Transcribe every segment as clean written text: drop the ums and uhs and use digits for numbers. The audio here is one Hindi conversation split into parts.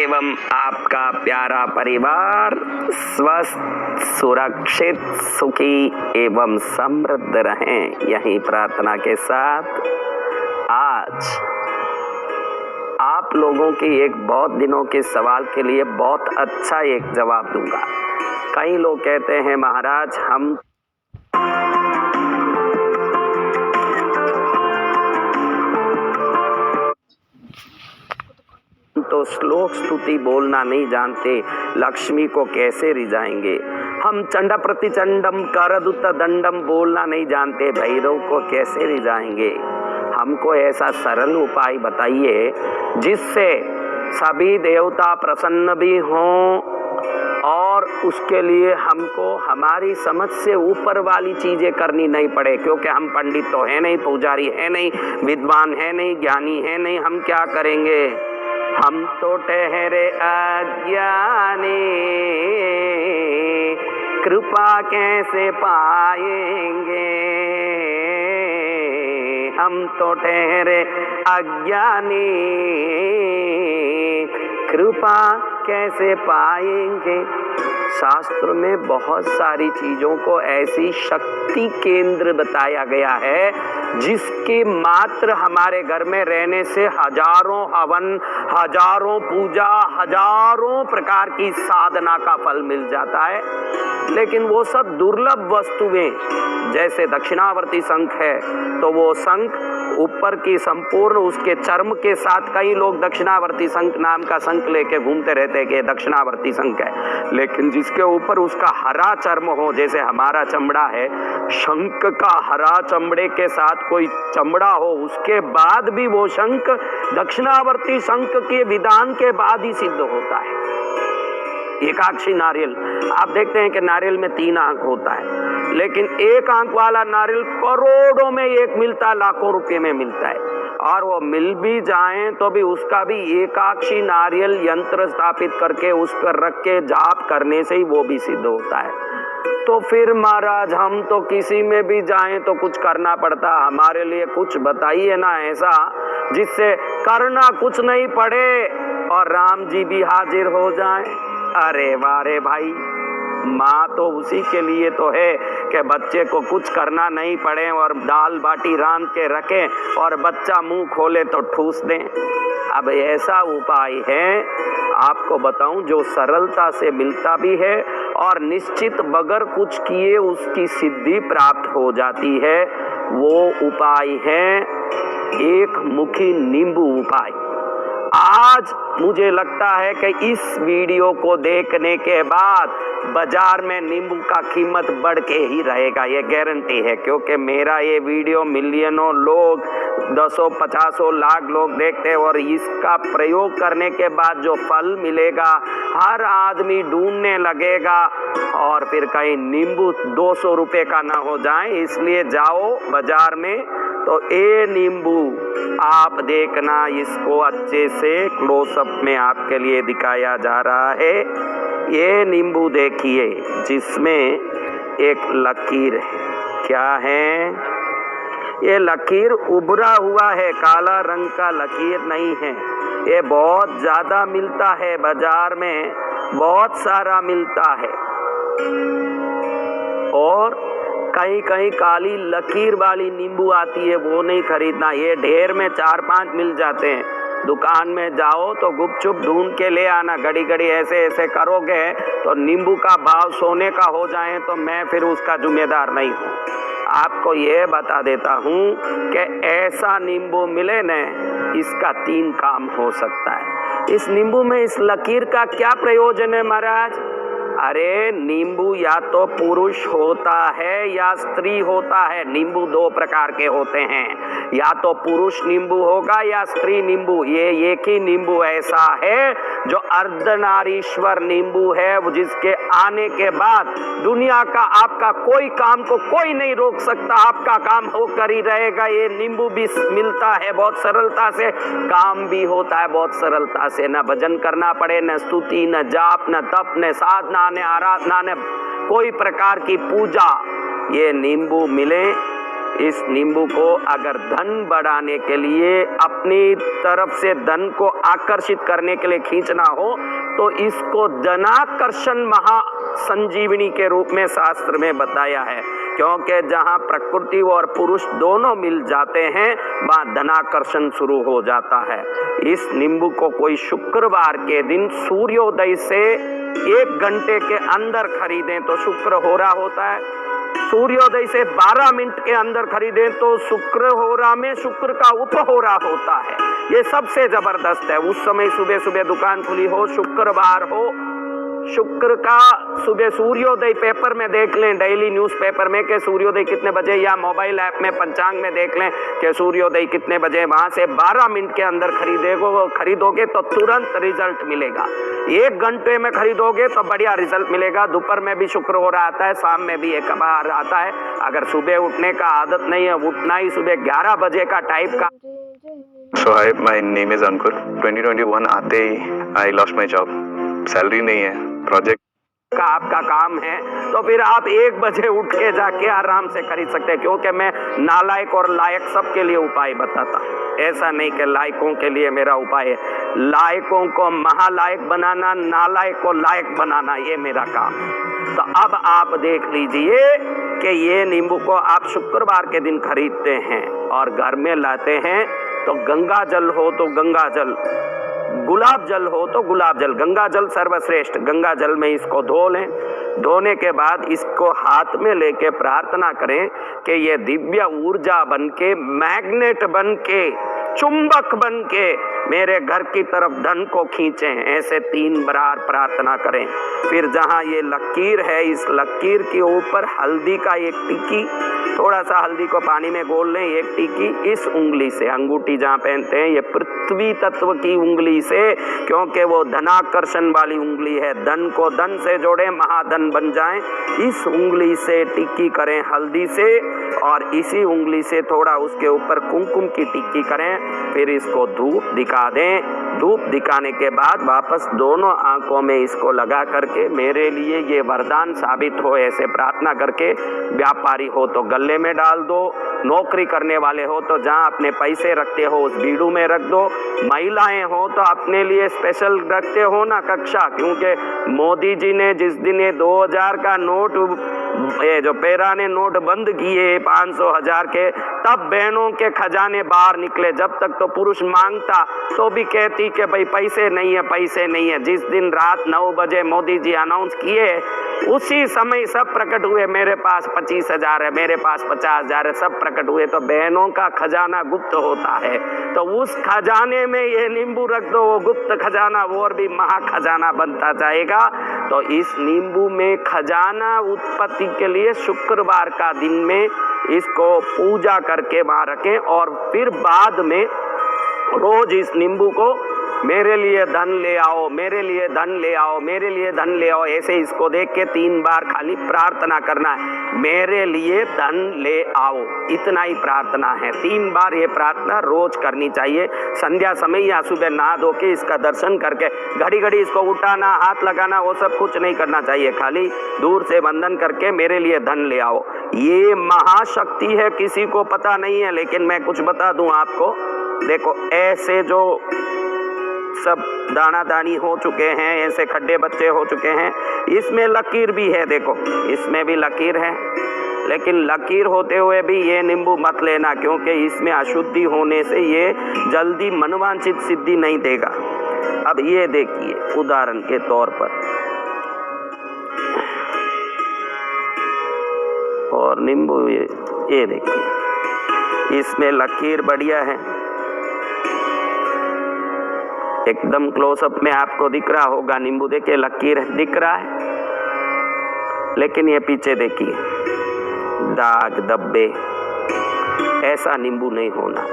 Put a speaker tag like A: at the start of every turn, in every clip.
A: एवं आपका प्यारा परिवार स्वस्थ, सुरक्षित, सुखी एवं समृद्ध रहें, यही प्रार्थना के साथ आज आप लोगों की एक बहुत दिनों के सवाल के लिए बहुत अच्छा एक जवाब दूंगा। कई लोग कहते हैं महाराज हम तो श्लोक स्तुति बोलना नहीं जानते, लक्ष्मी को कैसे रिझाएंगे। हम चंड प्रतिचंडम करदुत दंडम बोलना नहीं जानते, भैरव को कैसे रिझाएंगे। हमको ऐसा सरल उपाय बताइए जिससे सभी देवता प्रसन्न भी हों और उसके लिए हमको हमारी समझ से ऊपर वाली चीजें करनी नहीं पड़े, क्योंकि हम पंडित तो है नहीं, पुजारी है नहीं, विद्वान है नहीं, ज्ञानी है नहीं। हम क्या करेंगे? हम तो ठहरे अज्ञानी, कृपा कैसे पाएंगे। हम तो ठहरे अज्ञानी, कृपा कैसे पाएंगे। शास्त्र में बहुत सारी चीजों को ऐसी शक्ति केंद्र बताया गया है जिसके मात्र हमारे घर में रहने से हजारों हवन, हजारों पूजा, हजारों प्रकार की साधना का फल मिल जाता है। लेकिन वो सब दुर्लभ वस्तुएं, जैसे दक्षिणावर्ती शंख है तो वो शंख ऊपर की संपूर्ण उसके चर्म के साथ, कई लोग दक्षिणावर्ती शंख नाम का शंख लेके घूमते रहते हैं कि दक्षिणावर्ती शंख है, लेकिन जिसके ऊपर उसका हरा चर्म हो, जैसे हमारा चमड़ा है, शंख का हरा चमड़े के साथ कोई चमड़ा हो, उसके बाद भी वो शंख दक्षिणावर्ती शंख के विधान के बाद ही सिद्ध होता है। एकाक्षी नारियल, आप देखते हैं कि नारियल में 3 आंख होता है, लेकिन एक आंख वाला नारियल करोड़ों में एक मिलता है, लाखों रुपए में मिलता है। और वो मिल भी जाए तो भी उसका भी एकाक्षी नारियल यंत्र स्थापित करके उस पर रख के जाप करने से ही वो भी सिद्ध होता है। तो फिर महाराज हम तो किसी में भी जाएं तो कुछ करना पड़ता, हमारे लिए कुछ बताइए ना ऐसा जिससे करना कुछ नहीं पड़े और राम जी भी हाजिर हो जाएं। अरे वारे भाई, माँ तो उसी के लिए तो है कि बच्चे को कुछ करना नहीं पड़े और दाल बाटी रांध के रखें और बच्चा मुंह खोले तो ठूस दें। अब ऐसा उपाय है आपको बताऊं जो सरलता से मिलता भी है और निश्चित बगैर कुछ किए उसकी सिद्धि प्राप्त हो जाती है। वो उपाय है एक मुखी नींबू उपाय। आज मुझे लगता है कि इस वीडियो को देखने के बाद बाजार में नींबू का कीमत बढ़ के ही रहेगा, ये गारंटी है, क्योंकि मेरा ये वीडियो मिलियनों लोग, 10-50 लाख लोग देखते हैं और इसका प्रयोग करने के बाद जो फल मिलेगा हर आदमी ढूंढने लगेगा और फिर कहीं नींबू 200 रुपए का ना हो जाए। इसलिए जाओ बाजार में तो ये नींबू आप देखना, इसको अच्छे से क्लोजअप में आपके लिए दिखाया जा रहा है। ये नींबू देखिए जिसमें एक लकीर है। क्या है ये? लकीर उभरा हुआ है, काला रंग का लकीर नहीं है। ये बहुत ज्यादा मिलता है बाजार में, बहुत सारा मिलता है। और कहीं कहीं काली लकीर वाली नींबू आती है, वो नहीं खरीदना। ये ढेर में 4-5 मिल जाते हैं। दुकान में जाओ तो गुपचुप ढूंढ के ले आना। घड़ी घड़ी ऐसे ऐसे करोगे तो नींबू का भाव सोने का हो जाए तो मैं फिर उसका जिम्मेदार नहीं हूँ। आपको ये बता देता हूँ कि ऐसा नींबू मिले न, इसका 3 काम हो सकता है। इस नींबू में इस लकीर का क्या प्रयोजन है महाराज? अरे नींबू या तो पुरुष होता है या स्त्री होता है। नींबू 2 प्रकार के होते हैं, या तो पुरुष नींबू होगा या स्त्री नींबू। ये एक ही नींबू ऐसा है जो अर्धनारीश्वर नींबू है, जिसके आने के बाद दुनिया का आपका कोई काम को कोई नहीं रोक सकता, आपका काम होकर ही रहेगा। ये नींबू भी मिलता है बहुत सरलता से, काम भी होता है बहुत सरलता से। न भजन करना पड़े, न स्तुति, न जाप, न तप, न साधना, न आराधना, न कोई प्रकार की पूजा। ये नींबू मिले इस नींबू को अगर धन बढ़ाने के लिए, अपनी तरफ से धन को आकर्षित करने के लिए खींचना हो तो इसको धनाकर्षण महासंजीवनी के रूप में शास्त्र में बताया है। क्योंकि जहाँ प्रकृति और पुरुष दोनों मिल जाते हैं वहाँ धनाकर्षण शुरू हो जाता है। इस नींबू को कोई शुक्रवार के दिन सूर्योदय से 1 घंटे के अंदर खरीदें तो शुक्र हो रहा होता है। सूर्योदय से 12 मिनट के अंदर खरीदें तो शुक्र हो रहा में शुक्र का उपहोरा होता है। ये सबसे जबरदस्त है। उस समय सुबह सुबह दुकान खुली हो, शुक्रवार हो, शुक्र का सुबह सूर्योदय पेपर में देख लें, डेली न्यूज़पेपर में कि सूर्योदय कितने बजे, या मोबाइल ऐप में पंचांग में देख लें कि सूर्योदय कितने बजे। वहां से 12 मिनट के अंदर खरीदोगे तो तुरंत रिजल्ट मिलेगा। 1 घंटे में खरीदोगे तो बढ़िया रिजल्ट मिलेगा। दोपहर में भी शुक्र हो रहा आता है, शाम में भी एक बार आता है। अगर सुबह उठने का आदत नहीं है, उठना ही सुबह 11 बजे का टाइप का।
B: So hi, my name is Ankur. 2021 आते ही I lost my job. Salary नहीं है, प्रोजेक्ट
A: का आपका काम है तो फिर आप 1 बजे उठ के जाके आराम से खरीद सकते हैं। क्योंकि मैं नालायक और लायक सबके लिए उपाय बताता, ऐसा नहीं कि लायकों के लिए मेरा उपाय है। लायकों को महालायक बनाना, नालायक को लायक बनाना, ये मेरा काम है। तो अब आप देख लीजिए कि ये नींबू को आप शुक्रवार के दिन खरीदते हैं और घर में लाते हैं तो गंगा जल हो तो गंगा जल, गुलाब जल हो तो गुलाब जल, गंगा जल सर्वश्रेष्ठ। गंगा जल में इसको धो लें। धोने के बाद इसको हाथ में लेके प्रार्थना करें कि ये दिव्य ऊर्जा बनके, मैग्नेट बनके, चुंबक बनके मेरे घर की तरफ धन को खींचें। ऐसे 3 बार प्रार्थना करें। फिर जहाँ ये लकीर है, इस लकीर के ऊपर हल्दी का 1 टिक्की, थोड़ा सा हल्दी को पानी में घोल लें, 1 टिक्की इस उंगली से, अंगूठी जहाँ पहनते हैं, ये पृथ्वी तत्व की उंगली से, क्योंकि वो धनाकर्षण वाली उंगली है। धन को धन से जोड़ें, महाधन बन जाएं। इस उंगली से टिक्की करें हल्दी से, और इसी उंगली से थोड़ा उसके ऊपर कुमकुम की टिक्की करें। फिर इसको धूप दिखा दें। धूप दिखाने के बाद वापस दोनों आंखों में इसको लगा करके, मेरे लिए ये वरदान साबित हो, ऐसे प्रार्थना करके, व्यापारी हो तो गले में डाल दो, नौकरी करने वाले हो तो जहाँ अपने पैसे रखते हो उस बीड़ू में रख दो, महिलाएं हो तो अपने लिए स्पेशल रखते हो ना कक्षा। क्योंकि मोदी जी ने जिस दिन ये 2000 का नोट, ये जो पेरा ने नोट बंद किए 500 1000 के, तब बहनों के खजाने बाहर निकले। जब तक तो पुरुष मांगता तो भी कहती कि भाई पैसे नहीं है, पैसे नहीं है। जिस दिन रात 9 बजे मोदी जी अनाउंस किए, उसी समय सब प्रकट हुए, मेरे पास 25,000 है, मेरे पास 50,000 है, सब प्रकट हुए। तो बहनों का खजाना गुप्त होता है, तो उस खजाने में ये नींबू रख दो, वो गुप्त खजाना वो और भी महा खजाना बनता जाएगा। तो इस नींबू में खजाना उत्पत्ति के लिए शुक्रवार का दिन में इसको पूजा करके वहाँ रखें, और फिर बाद में रोज इस नींबू को मेरे लिए धन ले आओ, मेरे लिए धन ले आओ, मेरे लिए धन ले आओ, ऐसे इसको देख के 3 बार खाली प्रार्थना करना है, मेरे लिए धन ले आओ। इतना ही प्रार्थना है। 3 बार ये प्रार्थना रोज करनी चाहिए। संध्या समय या सुबह नहा धो के इसका दर्शन करके, घड़ी घड़ी इसको उठाना, हाथ लगाना, वो सब कुछ नहीं करना चाहिए। खाली दूर से वंदन करके मेरे लिए धन ले आओ। ये महाशक्ति है, किसी को पता नहीं है, लेकिन मैं कुछ बता दूं आपको। देखो, ऐसे जो सब दाना दानी हो चुके हैं, ऐसे खड्डे बच्चे हो चुके हैं, इसमें लकीर भी है। देखो, इसमें भी लकीर है, लेकिन लकीर होते हुए भी ये नींबू मत लेना, क्योंकि इसमें अशुद्धि होने से ये जल्दी मनवांछित सिद्धि नहीं देगा। अब ये देखिए, उदाहरण के तौर पर, और नींबू ये देखिए, इसमें लकीर बढ़िया है, एकदम क्लोजअप में आपको दिख रहा होगा नींबू। देखिए, लकीर दिख रहा है, लेकिन ये पीछे देखिए दाग धब्बे, ऐसा नींबू नहीं होना।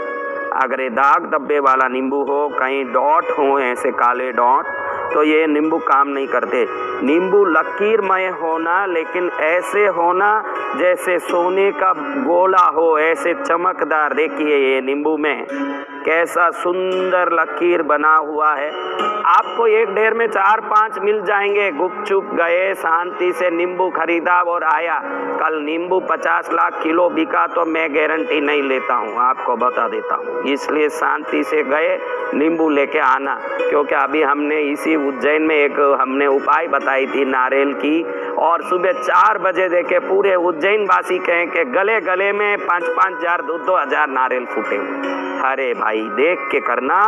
A: अगर ये दाग धब्बे वाला नींबू हो, कहीं डॉट हो, ऐसे काले डॉट, तो ये नींबू काम नहीं करते। नींबू लकीरमय होना, लेकिन ऐसे होना जैसे सोने का गोला हो, ऐसे चमकदार। देखिए ये नींबू में कैसा सुंदर लकीर बना हुआ है। आपको एक ढेर में 4-5 मिल जाएंगे। गुपचुप गए, शांति से नींबू खरीदा और आया। कल नींबू 50 लाख किलो बिका तो मैं गारंटी नहीं लेता हूँ, आपको बता देता हूँ। इसलिए शांति से गए, नींबू लेके आना। क्योंकि अभी हमने इसी उज्जैन में एक हमने उपाय बताई थी नारियल की, और सुबह 4 बजे देखे पूरे उज्जैन वासी कहें कि गले गले में 5-5 हजार 2-2 हजार नारियल फूटे हुए। अरे भाई देख के करना।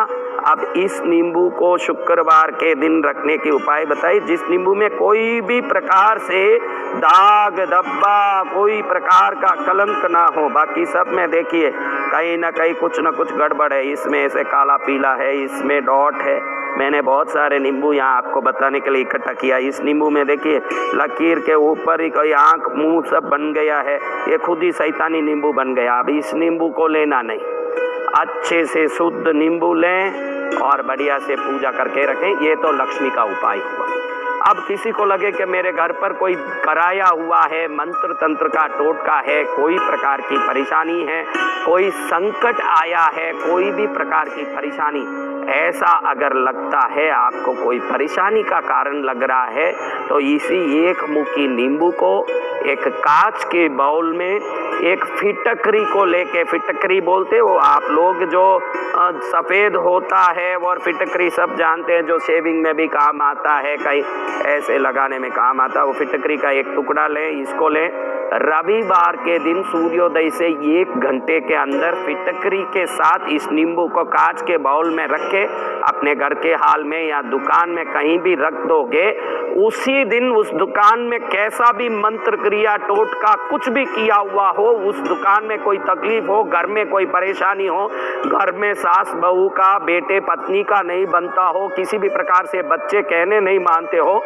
A: अब इस नींबू को शुक्रवार के दिन रखने की उपाय बताई, जिस नींबू में कोई भी प्रकार से दाग धब्बा, कोई प्रकार का कलंक ना हो। बाकी सब में देखिए कहीं ना कहीं कुछ ना कुछ गड़बड़ है। इसमें ऐसे काला पीला है, इसमें डॉट है। मैंने बहुत सारे नींबू यहाँ आपको बताने के लिए इकट्ठा किया। इस नींबू में देखिए लकीर के ऊपर ही कोई आंख मुंह सब बन गया है, ये खुद ही शैतानी नींबू बन गया। अब इस नींबू को लेना नहीं, अच्छे से शुद्ध नींबू लें और बढ़िया से पूजा करके रखें। ये तो लक्ष्मी का उपाय हुआ। अब किसी को लगे कि मेरे घर पर कोई कराया हुआ है, मंत्र तंत्र का टोटका है, कोई प्रकार की परेशानी है, कोई संकट आया है, कोई भी प्रकार की परेशानी, ऐसा अगर लगता है आपको कोई परेशानी का कारण लग रहा है, तो इसी एक मुट्ठी नींबू को एक कांच के बाउल में एक फिटकरी को लेके, फिटकरी बोलते हो आप लोग, जो सफ़ेद होता है, और फिटकरी सब जानते हैं, जो शेविंग में भी काम आता है, कहीं ऐसे लगाने में काम आता है। वो फिटकरी का एक टुकड़ा लें, इसको लें। रविवार के दिन सूर्योदय से 1 घंटे के अंदर फिटकरी के साथ इस नींबू को कांच के बाउल में रख के अपने घर के हाल में या दुकान में कहीं भी रख दोगे, उसी दिन उस दुकान में कैसा भी मंत्र क्रिया टोटका कुछ भी किया हुआ हो, उस दुकान में कोई तकलीफ हो, घर में कोई परेशानी हो, घर में सास बहू का, बेटे पत्नी का नहीं बनता हो, किसी भी प्रकार से बच्चे कहने नहीं मानते हो,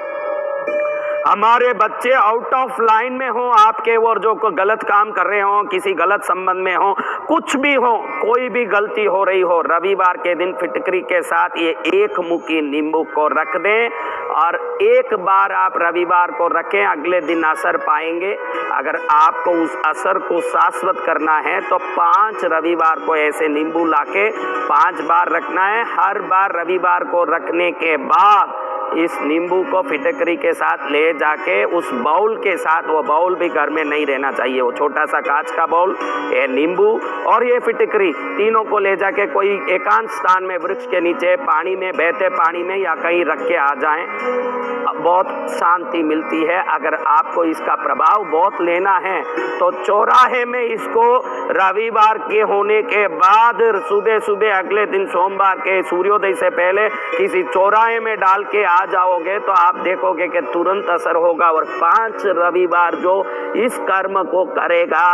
A: हमारे बच्चे आउट ऑफ लाइन में हो आपके, और जो गलत काम कर रहे हो, किसी गलत संबंध में हो, कुछ भी हो, कोई भी गलती हो रही हो, रविवार के दिन फिटकरी के साथ ये एक मुट्ठी नींबू को रख दें। और एक बार आप रविवार को रखें, अगले दिन असर पाएंगे। अगर आपको उस असर को शाश्वत करना है तो 5 रविवार को ऐसे नींबू लाके 5 बार रखना है। हर बार रविवार को रखने के बाद इस नींबू को फिटकरी के साथ ले जाके उस बाउल के साथ, वो बाउल भी घर में नहीं रहना चाहिए, वो छोटा सा कांच का बाउल, ये नींबू और ये फिटकरी, तीनों को ले जाके कोई एकांत स्थान में, वृक्ष के नीचे, पानी में, बहते पानी में या कहीं रख के आ जाएं। बहुत शांति मिलती है। अगर आपको इसका प्रभाव बहुत लेना है तो चौराहे में इसको रविवार के होने के बाद सुबह सुबह अगले दिन सोमवार के सूर्योदय से पहले किसी चौराहे में डाल के आ जाओगे तो आप देखोगे कि तुरंत असर होगा। और 5 रविवार जो इस कर्म को करेगा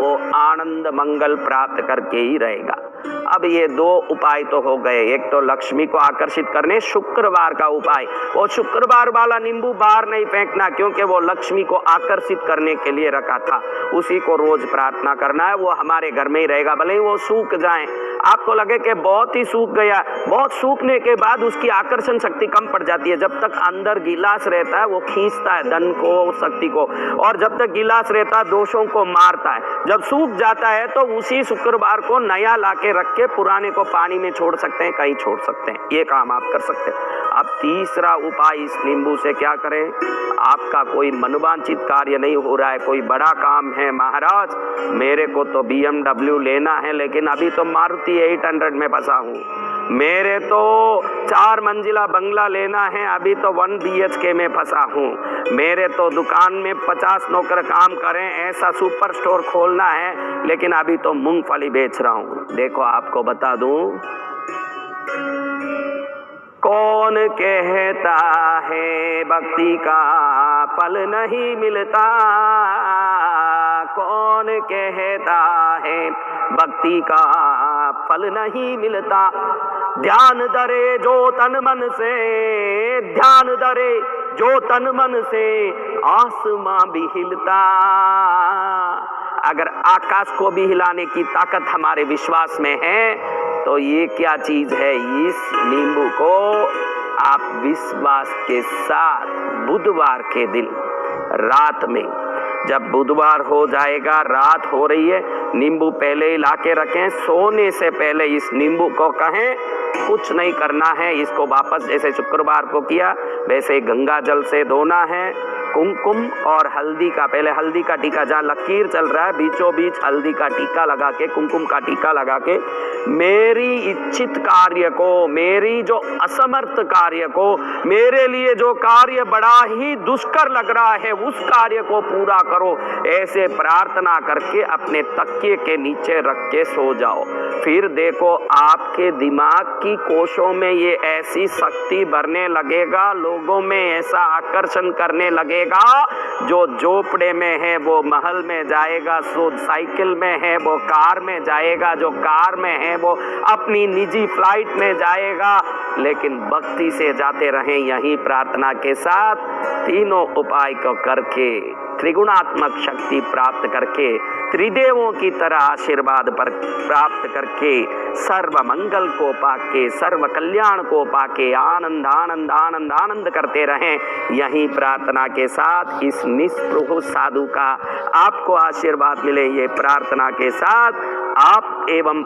A: वो आनंद मंगल प्राप्त करके ही रहेगा। अब ये 2 उपाय तो हो गए। एक तो लक्ष्मी को आकर्षित करने शुक्रवार का उपाय, वो शुक्रवार वाला नींबू बाहर नहीं फेंकना, क्योंकि वो लक्ष्मी को आकर्षित करने के लिए रखा था। उसी को रोज प्रार्थना करना है, वो हमारे घर में ही रहेगा, भले ही वो सूख जाए। आपको लगे कि बहुत ही सूख गया, बहुत सूखने के बाद उसकी आकर्षण शक्ति कम पड़ जाती है। जब तक अंदर गिलास रहता है वो खींचता है धन को, शक्ति को, और जब तक गिलास रहता है दोषों को मारता है। जब सूख जाता है तो उसी शुक्रवार को नया लाके रख के पुराने को पानी में छोड़ सकते हैं, कहीं छोड़ सकते हैं। ये काम आप कर सकते हैं। अब तीसरा उपाय इस नींबू से क्या करें? आपका कोई मनोवांछित कार्य नहीं हो रहा है, कोई बड़ा काम है, महाराज मेरे को तो BMW लेना है लेकिन अभी तो मारुति 800 में फंसा हूँ, मेरे तो 4 मंजिला बंगला लेना है, अभी तो 1 BHK में फंसा हूँ, मेरे तो दुकान में 50 नौकर काम करें, ऐसा सुपर स्टोर खोलना है, लेकिन अभी तो मूंगफली बेच रहा हूँ। देखो आपको बता दूं, कौन कहता है भक्ति का फल नहीं मिलता, कौन कहता है भक्ति का फल नहीं मिलता। ध्यान धरे जो तन मन से, ध्यान धरे जो तन मन से, आसमां भी हिलता। अगर आकाश को भी हिलाने की ताकत हमारे विश्वास में है तो ये क्या चीज है? इस नींबू को आप विश्वास के साथ बुधवार के दिन रात में जब बुधवार हो जाएगा, रात हो रही है, नींबू पहले ही ला के रखें, सोने से पहले इस नींबू को कहें कुछ नहीं करना है, इसको वापस जैसे शुक्रवार को किया वैसे गंगा जल से धोना है। कुमकुम और हल्दी का, पहले हल्दी का टीका, जहाँ लकीर चल रहा है बीचों बीच हल्दी का टीका लगा के, कुमकुम का टीका लगा के, मेरी इच्छित कार्य को, मेरी जो असमर्थ कार्य को, मेरे लिए जो कार्य बड़ा ही दुष्कर लग रहा है उस कार्य को पूरा करो, ऐसे प्रार्थना करके अपने तकिए के नीचे रख के सो जाओ। फिर देखो आपके दिमाग की कोशों में ये ऐसी शक्ति भरने लगेगा, लोगों में ऐसा आकर्षण करने लगेगा, जो झोपड़े में है वो महल में जाएगा, जो साइकिल में है वो कार में जाएगा, जो कार में है वो अपनी निजी फ्लाइट में जाएगा। लेकिन भक्ति से जाते रहें, यही प्रार्थना के साथ तीनों उपाय को करके, त्रिगुणात्मक शक्ति प्राप्त करके, त्रिदेवों की तरह आशीर्वाद पर प्राप्त करके, सर्व मंगल को पाके, सर्व कल्याण को पाके आनंद आनंद आनंद आनंद करते रहें। यही प्रार्थना के साथ इस निस्पृह साधु का आपको आशीर्वाद मिले, ये प्रार्थना के साथ आप एवं